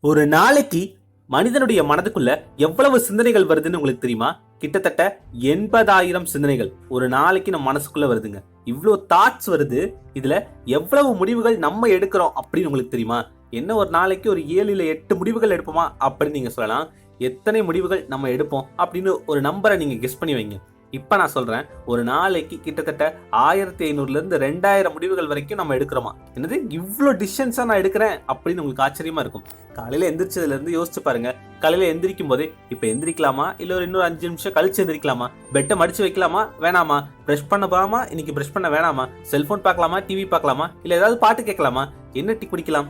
ஒரு நாளைக்கு மனிதனுடைய மனதுக்குள்ள எவ்வளவு சிந்தனைகள் வருதுன்னு உங்களுக்கு தெரியுமா? கிட்டத்தட்ட 80,000 சிந்தனைகள் ஒரு நாளைக்கு நம்ம மனசுக்குள்ள வருதுங்க. இவ்வளோ தாட்ஸ் வருது. இதுல எவ்வளவு முடிவுகள் நம்ம எடுக்கிறோம் அப்படின்னு உங்களுக்கு தெரியுமா? என்ன ஒரு நாளைக்கு ஒரு 7 இல்ல 8 முடிவுகள் எடுப்போமா அப்படின்னு நீங்க சொல்லலாம். எத்தனை முடிவுகள் நம்ம எடுப்போம் அப்படின்னு ஒரு நம்பரை நீங்க கெஸ் பண்ணி வைங்க. இப்ப நான் சொல்றேன், ஒரு நாளைக்கு கிட்டத்தட்ட 1500ல இருந்து 2000 முடிவுகள் வரைக்கும் நம்ம எடுக்கிறோமா? என்னது இவ்வளோ டிசிஷன்ஸா நான் எடுக்கிறேன் அப்படின்னு உங்களுக்கு ஆச்சரியமா இருக்கும். காலையில எந்திரிச்சதுல இருந்து யோசிச்சு பாருங்க. காலையில எந்திரிக்கும் போதே இப்ப எந்திரிக்கலாமா இல்ல ஒரு இன்னொரு 5 நிமிஷம் கழிச்சு எந்திரிக்கலாமா, பெட்டை மடிச்சு வைக்கலாமா வேணாமா, பிரஷ் பண்ண போகாமா இன்னைக்கு பிரஷ் பண்ண வேணாமா, செல்போன் பார்க்கலாமா டிவி பார்க்கலாமா இல்ல ஏதாவது பாட்டு கேட்கலாமா, என்ன டீ குடிக்கலாம்,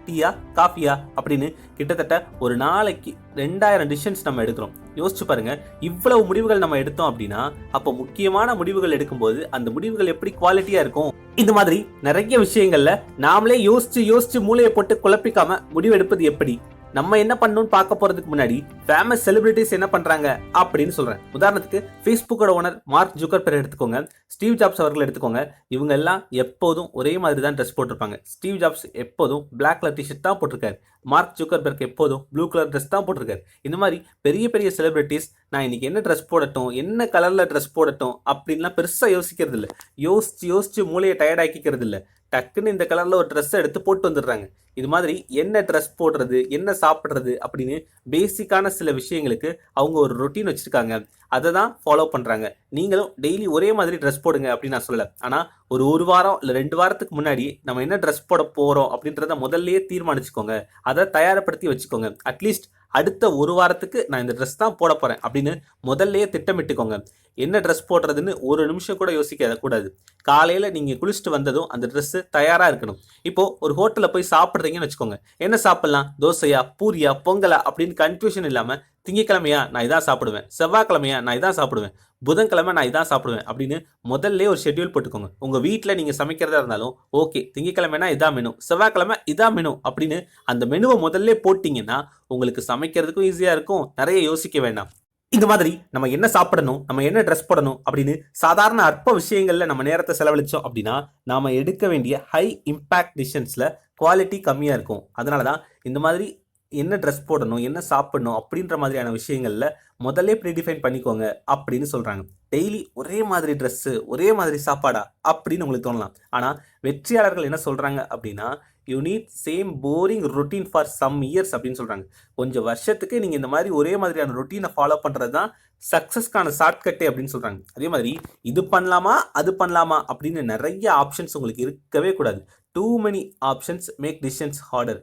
டீயா காஃபியா அப்படின்னு கிட்டத்தட்ட ஒரு நாளைக்கு 2000 டிசிஷன்ஸ் நம்ம எடுக்கிறோம். யோசிச்சு பாருங்க, இவ்வளவு முடிவுகள் நம்ம எடுத்தோம் அப்படின்னா அப்போ முக்கியமான முடிவுகள் எடுக்கும்போது அந்த முடிவுகள் எப்படி குவாலிட்டியா இருக்கும்? இந்த மாதிரி நிறைய விஷயங்கள்ல நாமளே யோசிச்சு யோசிச்சு மூளையை போட்டு குழப்பிக்காம முடிவெடுப்பது எப்படி? நம்ம என்ன பண்ணணும்னு பார்க்க போறதுக்கு முன்னாடி ஃபேமஸ் செலிபிரிட்டிஸ் என்ன பண்றாங்க அப்படின்னு சொல்றேன். உதாரணத்துக்கு ஃபேஸ்புக்கோட ஓனர் மார்க் ஜுக்கர்பெர்க் எடுத்துக்கோங்க, ஸ்டீவ் ஜாப்ஸ் அவர்கள் எடுத்துக்கோங்க. இவங்க எல்லாம் எப்போதும் ஒரே மாதிரி தான் ட்ரெஸ் போட்டிருப்பாங்க. ஸ்டீவ் ஜாப்ஸ் எப்போதும் பிளாக் கலர் டிஷர்ட் தான் போட்டிருக்காரு. மார்க் ஜுக்கர்பெர்க் எப்போதும் ப்ளூ கலர் ட்ரெஸ் தான் போட்டிருக்காரு. இந்த மாதிரி பெரிய பெரிய செலிபிரிட்டிஸ் நான் இன்னைக்கு என்ன ட்ரெஸ் போடட்டும், என்ன கலர்ல ட்ரெஸ் போடட்டும் அப்படின்லாம் பெருசா யோசிக்கிறது இல்லை. யோசிச்சு யோசிச்சு மூளையை டயர்ட் ஆக்கிக்கிறது இல்லை. டக்குன்னு இந்த கலர்ல ஒரு ட்ரெஸ் எடுத்து போட்டு வந்துடுறாங்க. இது மாதிரி என்ன ட்ரெஸ் போடுறது, என்ன சாப்பிட்றது அப்படின்னு பேசிக்கான சில விஷயங்களுக்கு அவங்க ஒரு ரொட்டீன் வச்சிருக்காங்க. அதை தான் ஃபாலோ பண்றாங்க. நீங்களும் டெய்லி ஒரே மாதிரி ட்ரெஸ் போடுங்க அப்படின்னு நான் சொல்லல. ஆனா ஒரு வாரம் இல்ல 2 வாரத்துக்கு முன்னாடி நம்ம என்ன ட்ரெஸ் போட போறோம் அப்படின்றத முதல்லயே தீர்மானிச்சுக்கோங்க. அதை தயாரப்படுத்தி வச்சுக்கோங்க. அட்லீஸ்ட் அடுத்த ஒரு வாரத்துக்கு நான் இந்த ட்ரெஸ் தான் போட போறேன் அப்படின்னு முதல்லயே திட்டமிட்டுக்கோங்க. என்ன ட்ரெஸ் போடுறதுன்னு ஒரு நிமிஷம் கூட யோசிக்க கூடாது. காலையில நீங்க குளிச்சுட்டு வந்ததும் அந்த ட்ரெஸ் தயாரா இருக்கணும். இப்போ ஒரு ஹோட்டல்ல போய் சாப்பிடுறீங்கன்னு வச்சுக்கோங்க. என்ன சாப்பிடலாம், தோசையா பூரியா பொங்கலா அப்படின்னு கன்ஃபியூஷன் இல்லாம திங்கக்கிழமையா நான் இதான் சாப்பிடுவேன், செவ்வாய்க்கிழமையா நான் இதான் சாப்பிடுவேன், புதன்கிழமை நான் இதான் சாப்பிடுவேன் அப்படின்னு முதல்ல ஒரு ஷெட்யூல் போட்டுக்கோங்க. உங்க வீட்டில் நீங்க சமைக்கிறதா இருந்தாலும் ஓகே, திங்கக்கிழமைனா இதான் மெனு, செவ்வாய்க்கிழமை இதான் மெனு அப்படின்னு அந்த மெனுவை முதல்ல போட்டீங்கன்னா உங்களுக்கு சமைக்கிறதுக்கும் ஈஸியா இருக்கும், நிறைய யோசிக்க வேண்டாம். இந்த மாதிரி நம்ம என்ன சாப்பிடணும், நம்ம என்ன ட்ரெஸ் போடணும் அப்படின்னு சாதாரண அற்ப விஷயங்கள்ல நம்ம நேரத்தை செலவழிச்சோம் அப்படின்னா நாம எடுக்க வேண்டிய ஹை இம்பாக்ட் டிசிஷன்ஸ்ல குவாலிட்டி கம்மியா இருக்கும். அதனாலதான் இந்த மாதிரி என்ன ட்ரெஸ் போடணும், என்ன சாப்பிடணும் அப்படின்ற மாதிரியான விஷயங்கள்ல முதல்ல ப்ரீடிஃபைன் பண்ணிக்கோங்க அப்படின்னு சொல்றாங்க. டெய்லி ஒரே மாதிரி ட்ரெஸ்ஸு ஒரே மாதிரி சாப்பாடா அப்படின்னு உங்களுக்கு தோணலாம். ஆனா வெற்றியாளர்கள் என்ன சொல்றாங்க அப்படின்னா, you need same boring routine for some years அப்படின்னு சொல்றாங்க. கொஞ்சம் வருஷத்துக்கு நீங்க இந்த மாதிரி ஒரே மாதிரியான ரொட்டீனை ஃபாலோ பண்றது தான் சக்சஸ்க்கான ஷார்ட்கட்டே அப்படின்னு சொல்றாங்க. அதே மாதிரி இது பண்ணலாமா அது பண்ணலாமா அப்படின்னு நிறைய ஆப்ஷன்ஸ் உங்களுக்கு இருக்கவே கூடாது. Too many options make decisions harder.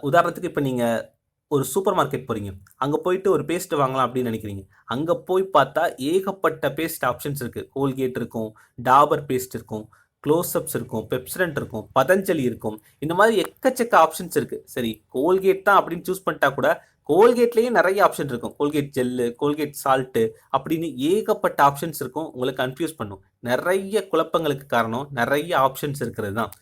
உதாரணத்துக்கு இப்போ நீங்கள் ஒரு சூப்பர் மார்க்கெட் போகிறீங்க, அங்கே போயிட்டு ஒரு பேஸ்ட் வாங்கலாம் அப்படின்னு நினைக்கிறீங்க. அங்கே போய் பார்த்தா ஏகப்பட்ட பேஸ்ட் ஆப்ஷன்ஸ் இருக்குது. கோல்கேட் இருக்கும், டாபர் பேஸ்ட் இருக்கும், க்ளோஸ்அப்ஸ் இருக்கும், பெப்சரண்ட் இருக்கும், பதஞ்சலி இருக்கும். இந்த மாதிரி எக்கச்சக்க ஆப்ஷன்ஸ் இருக்குது. சரி, கோல்கேட் தான் அப்படின்னு சூஸ் பண்ணிட்டா கூட கோல்கேட்லேயே நிறைய ஆப்ஷன் இருக்கும். கோல்கேட் ஜெல்லு, கோல்கேட் சால்ட்டு அப்படின்னு ஏகப்பட்ட ஆப்ஷன்ஸ் இருக்கும். உங்களை கன்ஃபியூஸ் பண்ணும். நிறைய குழப்பங்களுக்கு காரணம் நிறைய ஆப்ஷன்ஸ் இருக்கிறது தான்.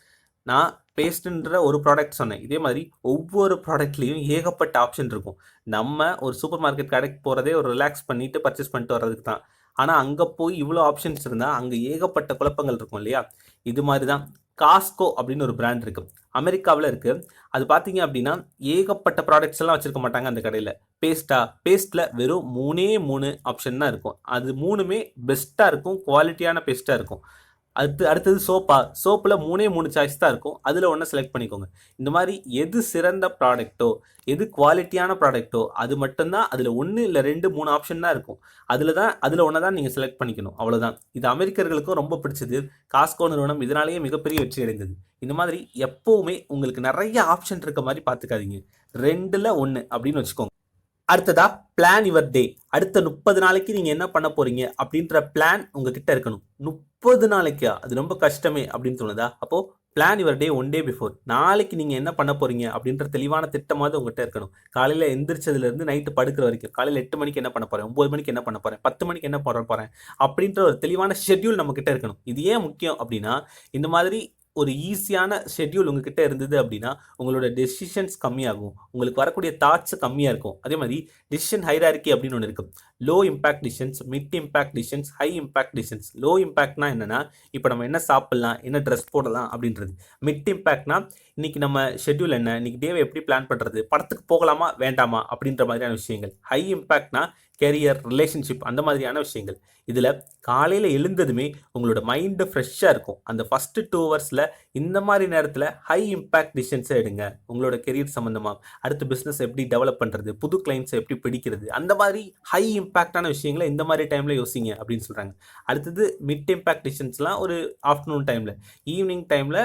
நான் பேஸ்ட்ன்ற ஒரு ப்ராடக்ட் சொன்னேன். இதே மாதிரி ஒவ்வொரு ப்ராடக்ட்லேயும் ஏகப்பட்ட ஆப்ஷன் இருக்கும். நம்ம ஒரு சூப்பர் மார்க்கெட் கடைக்கு போகிறதே ஒரு ரிலாக்ஸ் பண்ணிட்டு பர்ச்சேஸ் பண்ணிட்டு வர்றதுக்கு தான். ஆனால் அங்கே போய் இவ்வளோ ஆப்ஷன்ஸ் இருந்தால் அங்கே ஏகப்பட்ட குழப்பங்கள் இருக்கும் இல்லையா? இது மாதிரி தான் காஸ்கோ அப்படின்னு ஒரு பிராண்ட் இருக்கு, அமெரிக்காவில் இருக்கு. அது பார்த்தீங்க அப்படின்னா ஏகப்பட்ட ப்ராடக்ட்ஸ் எல்லாம் வச்சிருக்க மாட்டாங்க அந்த கடையில். பேஸ்ட்ல வெறும் 3 ஆப்ஷன் தான் இருக்கும். அது 3மே பெஸ்ட்டாக இருக்கும், குவாலிட்டியான பேஸ்ட்டாக இருக்கும். அடுத்தது சோப்பில் 3 சாய்ஸ் தான் இருக்கும். அதில் ஒன்று செலக்ட் பண்ணிக்கோங்க. இந்த மாதிரி எது சிறந்த ப்ராடக்ட்டோ, எது குவாலிட்டியான ப்ராடக்ட்டோ அது மட்டும்தான் அதில் 1 இல்லை 2 3 ஆப்ஷன் தான் இருக்கும். அதில் ஒன்று தான் நீங்கள் செலக்ட் பண்ணிக்கணும், அவ்வளோதான். இது அமெரிக்கர்களுக்கும் ரொம்ப பிடிச்சது. காஸ்கோ நிறுவனம் இதனாலேயே மிகப்பெரிய வெற்றி அடைந்தது. இந்த மாதிரி எப்போவுமே உங்களுக்கு நிறைய ஆப்ஷன் இருக்க மாதிரி பார்த்துக்காதீங்க. 2ல் 1 அப்படின்னு வச்சுக்கோங்க. அடுத்ததா பிளான் யுவர் டே. அடுத்த 30 நாளைக்கு நீங்க என்ன பண்ண போறீங்க அப்படின்ற பிளான் உங்ககிட்ட இருக்கணும். 30 நாளைக்கா? அது ரொம்ப கஷ்டமே அப்படின்னு தோணுதா? அப்போ plan your day 1 day before. நாளைக்கு நீங்க என்ன பண்ண போறீங்க அப்படின்ற தெளிவான திட்டமாவது உங்ககிட்ட இருக்கணும். காலையில எந்திரிச்சதுல இருந்து நைட்டு படுக்கிற வரைக்கும், காலையில 8 மணிக்கு என்ன பண்ண போறேன், 9 மணிக்கு என்ன பண்ண போறேன், 10 மணிக்கு என்ன பண்ண போறேன் அப்படின்ற ஒரு தெளிவான ஷெட்யூல் நம்ம கிட்ட இருக்கணும். இது ஏன் முக்கியம் அப்படின்னா, இந்த மாதிரி ஒரு ஈஸியான ஷெட்யூல் உங்ககிட்ட இருந்தது அப்படின்னா உங்களோட டெசிஷன்ஸ் கம்மியாகும், உங்களுக்கு வரக்கூடிய தாட்ஸ் கம்மியாக இருக்கும். அதே மாதிரி டிசிஷன் ஹைரார்கி அப்படின்னு ஒன்று இருக்கும். Low impact decisions, mid impact decisions, high impact decisions. Low இம்பாக்ட்னா என்னன்னா, இப்போ நம்ம என்ன சாப்பிடலாம், என்ன ட்ரெஸ் போடலாம் அப்படின்றது. மிட் இம்பாக்ட்னா இன்னைக்கு நம்ம ஷெட்யூல் என்ன, இன்னைக்கு டேவை எப்படி பிளான் பண்ணுறது, படத்துக்கு போகலாமா வேண்டாமா அப்படின்ற மாதிரியான விஷயங்கள். ஹை இம்பாக்ட்னா கெரியர், ரிலேஷன்ஷிப், அந்த மாதிரியான விஷயங்கள். இதில் காலையில் எழுந்ததுமே உங்களோட மைண்டு ஃப்ரெஷ்ஷாக இருக்கும். அந்த ஃபஸ்ட்டு 2 ஹவர்ஸில் இந்த மாதிரி நேரத்தில் ஹை இம்பாக்ட் டிசிஷன்ஸை எடுங்க. உங்களோட கெரியர் சம்மந்தமாக, அடுத்து பிஸ்னஸ் எப்படி டெவலப் பண்ணுறது, புது கிளைண்ட்ஸை எப்படி பிடிக்கிறது, அந்த மாதிரி ஹை இம்பாக்டான விஷயங்களை இந்த மாதிரி டைமில் யோசிங்க அப்படின்னு சொல்கிறாங்க. அடுத்தது மிட் இம்பாக்ட் டிசிஷன்ஸ்லாம் ஒரு ஆஃப்டர்நூன் டைமில், ஈவினிங் டைமில்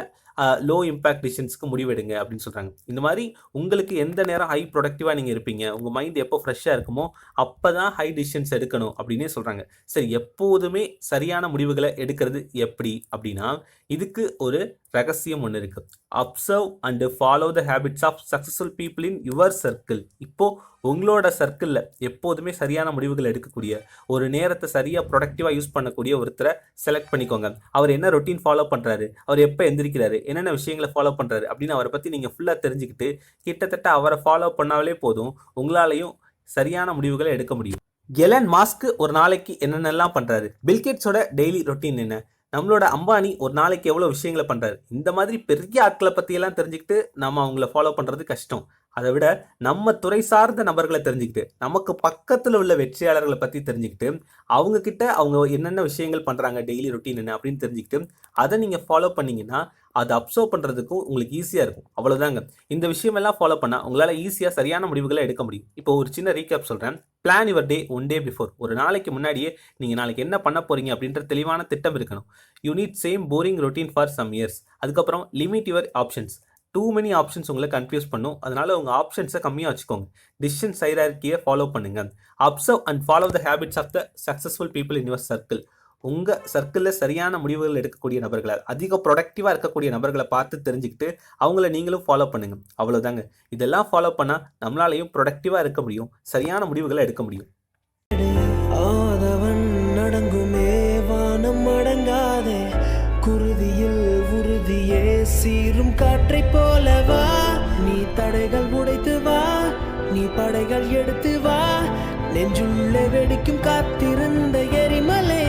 லோ இம்பாக்ட் டிசிஷன்ஸ்க்கு முடிவெடுங்க அப்படின்னு சொல்கிறாங்க. இந்த மாதிரி உங்களுக்கு எந்த நேரம் ஹை ப்ரொடக்டிவாக நீங்கள் இருப்பீங்க, உங்கள் மைண்ட் எப்போ ஃப்ரெஷ்ஷாக இருக்குமோ அப்போ தான் ஹை டிசிஷன்ஸ் எடுக்கணும் அப்படின்னே சொல்கிறாங்க. சரி, எப்போதுமே சரியான முடிவுகளை எடுக்கிறது எப்படி அப்படின்னா, இதுக்கு ஒரு ரகசியம் ஒன்று இருக்குது. Observe and follow the habits of successful people in your circle. இப்போது உங்களோட சர்க்கிளில் எப்போதுமே சரியான முடிவுகள் எடுக்கக்கூடிய, ஒரு நேரத்தை சரியாக ப்ரொடக்டிவாக யூஸ் பண்ணக்கூடிய ஒருத்தரை செலக்ட் பண்ணிக்கோங்க. அவர் என்ன ரொட்டீன் ஃபாலோ பண்ணுறாரு, அவர் எப்போ எந்திரிக்கிறாரு, என்னென்ன விஷயங்களை ஃபாலோ பண்ணுறாரு அப்படின்னு அவரை பற்றி நீங்கள் ஃபுல்லாக தெரிஞ்சுக்கிட்டு கிட்டத்தட்ட அவரை ஃபாலோ பண்ணாலே போதும், உங்களாலையும் சரியான முடிவுகளை எடுக்க முடியும். எலன் மாஸ்க் ஒரு நாளைக்கு என்னென்னலாம் பண்ணுறாரு, பில்கேட்ஸோட டெய்லி ரொட்டீன் என்ன, நம்மளோட அம்பானி ஒரு நாளைக்கு எவ்வளோ விஷயங்களை பண்ணுறாரு, இந்த மாதிரி பெரிய ஆட்களை பற்றியெல்லாம் தெரிஞ்சுக்கிட்டு நம்ம அவங்கள ஃபாலோ பண்ணுறது கஷ்டம். அதை விட நம்ம துறை சார்ந்த நபர்களை தெரிஞ்சுக்கிட்டு, நமக்கு பக்கத்தில் உள்ள வெற்றியாளர்களை பற்றி தெரிஞ்சுக்கிட்டு, அவங்கக்கிட்ட அவங்க என்னென்ன விஷயங்கள் பண்ணுறாங்க, டெய்லி ரொட்டீன் என்ன அப்படின்னு தெரிஞ்சுக்கிட்டு அதை நீங்கள் ஃபாலோ பண்ணிங்கன்னா அதை அப்சர்வ் பண்ணுறதுக்கும் உங்களுக்கு ஈஸியாக இருக்கும். அவ்வளோதாங்க. இந்த விஷயமெல்லாம் ஃபாலோ பண்ணால் உங்களால் ஈஸியாக சரியான முடிவுகளை எடுக்க முடியும். இப்போ ஒரு சின்ன ரீகேப் சொல்கிறேன். Plan your day 1 day before. ஒரு நாளைக்கு முன்னாடியே நீங்கள் நாளைக்கு என்ன பண்ண போகிறீங்க அப்படின்ற தெளிவான திட்டம் இருக்கணும். You need same boring routine for some years. அதுக்கப்புறம் limit your options. Too many options உங்களை கன்ஃபியூஸ் பண்ணும். அதனால உங்கள் ஆப்ஷன்ஸை கம்மியாக வச்சுக்கோங்க. டிசிஷன் ஹைரார்கியை ஃபாலோ பண்ணுங்க. Observe and follow the habits of the successful people in your circle. உங்கள் சர்க்கிளில் சரியான முடிவுகள் எடுக்கக்கூடிய நபர்களை, அதிக ப்ரொடக்டிவாக இருக்கக்கூடிய நபர்களை பார்த்து தெரிஞ்சுக்கிட்டு அவங்கள நீங்களும் ஃபாலோ பண்ணுங்க. அவ்வளோதாங்க. இதெல்லாம் ஃபாலோ பண்ணால் நம்மளாலையும் ப்ரொடக்டிவாக இருக்க முடியும், சரியான முடிவுகளை எடுக்க முடியும். நடங்குமே வானம் அடங்காதே, குருதியில் உறுதியே சீரும் காற்றை போலவா, நீ தடைகள் உடைத்து வா, நீ படைகள் எடுத்து வா, நெஞ்சுள்ள வெடிக்கும் காத்திருந்த எரிமலை